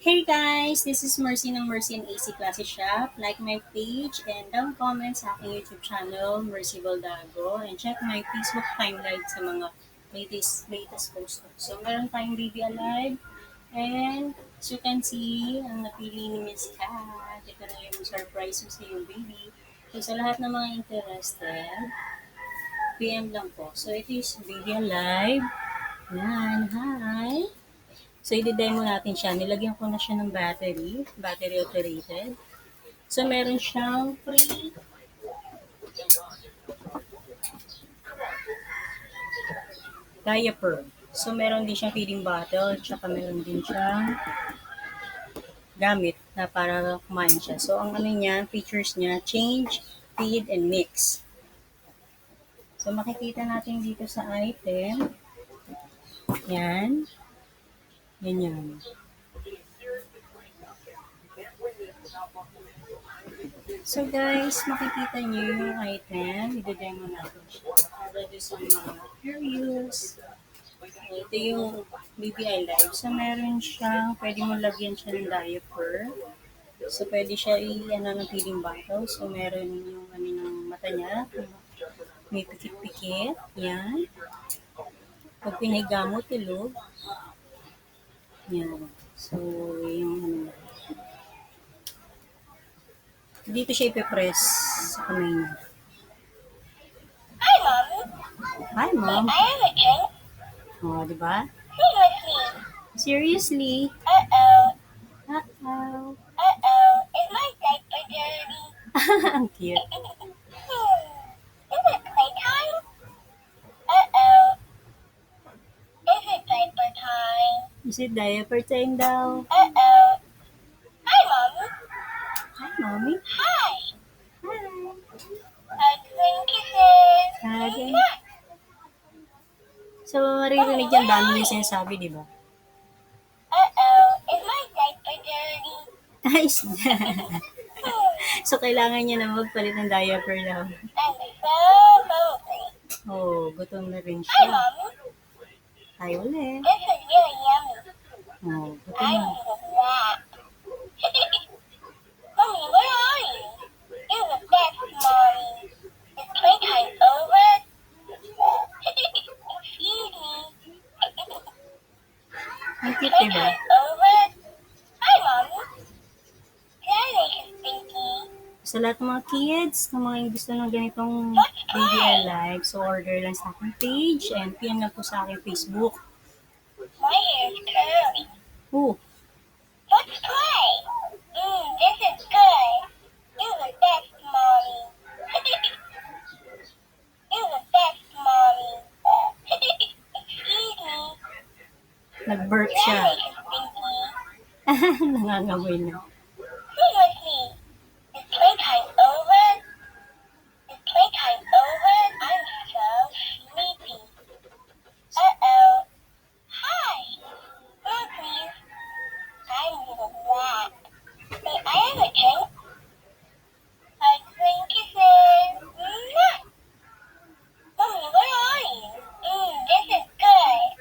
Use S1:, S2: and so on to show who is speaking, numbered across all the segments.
S1: Hey guys, this is Mercy ng Mercy and AC Classy Shop. Like my page and down comments sa aking YouTube channel, Mercy Baldago. And check my Facebook timeline sa mga latest post ko. So, meron tayong baby alive. And as you can see, ang napili ni Miss Cat. Ito na yung surprise mo sa yung baby. So, sa lahat ng mga interested, PM lang po. So, ito is baby alive. Yan, hi! So, i-demo natin siya. Nilagyan ko na siya ng battery operated. So, meron siyang free diaper. So, meron din siyang feeding bottle, tsaka meron din siyang gamit na para kumain siya. So, ang ano niya, features niya, change, feed, and mix. So, makikita natin dito sa item. Yan. Yan. So guys, makikita niyo yung item. I-demo natin siya. Para doon sa mga curious. Ito yung BBI Live. So meron siyang, pwede mo lagyan siya ng diaper. So pwede siya i-ano ng feeding bottle. So meron yung ano ng mata niya. May pikit-pikit. Yan. Pag pinahiga mo, tulog. Yan. So yung ano. Dito siya ipipress sa kamay niya.
S2: Hi, Mommy.
S1: Hi, Mom.
S2: I have a drink.
S1: Oh, di ba?
S2: Sing with me.
S1: Seriously?
S2: Uh-oh.
S1: Uh-oh.
S2: Uh-oh. Is my diaper dirty?
S1: Ang cute.
S2: Is it playtime? Uh-oh. Is it diaper time?
S1: Is it diaper time daw?
S2: Uh-oh. Hi, Mommy.
S1: Hi, Mommy.
S2: Hi.
S1: Hi.
S2: Hugs and kisses.
S1: Hugging. So, maririnig yan, dami yung sinasabi, di ba?
S2: Uh-oh. Is my diaper dirty?
S1: Ayos na. So, kailangan niya na magpalit ng diaper daw.
S2: I'm so hungry.
S1: Oh, gutom na rin
S2: Hi,
S1: siya.
S2: Mommy.
S1: Ay, ulit.
S2: This is really yummy.
S1: Oh, gutom
S2: I
S1: na.
S2: need a nap. Mommy, where are you? You're the best, Mommy. Is playtime over? Excuse me.
S1: Ang cute, di ba?
S2: Playtime over? Hi, Mommy. Can I make a stinky?
S1: Sa lahat ng mga kids, ng mga yung gusto ng ganitong baby alive, so order lang sa aking page and PM lang po sa aking Facebook.
S2: My hair is curly.
S1: Oh,
S2: Let's play. This is good. You're the best, Mommy. You're the best, Mommy. Excuse me.
S1: nag-burp
S2: Can
S1: siya.
S2: I make a stinky?
S1: Nangangamoy na.
S2: Sing with me. Is playtime over? Is playtime over? I'm so sleepy. Uh-oh. Hi. Come please. I need a nap. May I have a drink? Hugs and kisses. Mwah. Mommy, where are you? This is good.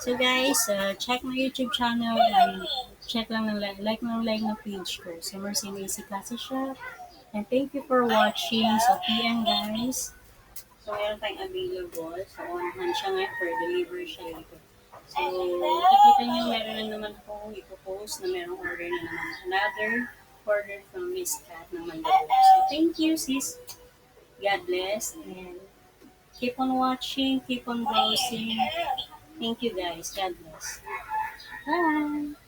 S1: So guys, check my YouTube channel
S2: Sing with
S1: and
S2: me.
S1: check lang ng like ng page ko. So, Mercy and AC Classy Shop. And thank you for watching. So, PM guys. So, meron tayong available. So, on hand siya ngayon for delivery siya dito. So, nakikita niyo meron na naman po ipopost na merong order na naman. Another order from Miss Cat ng Mandaluyong. So, thank you sis. God bless. And keep on watching. Keep on
S2: My hair is
S1: browsing.
S2: curly.
S1: Thank you guys. God bless. Bye.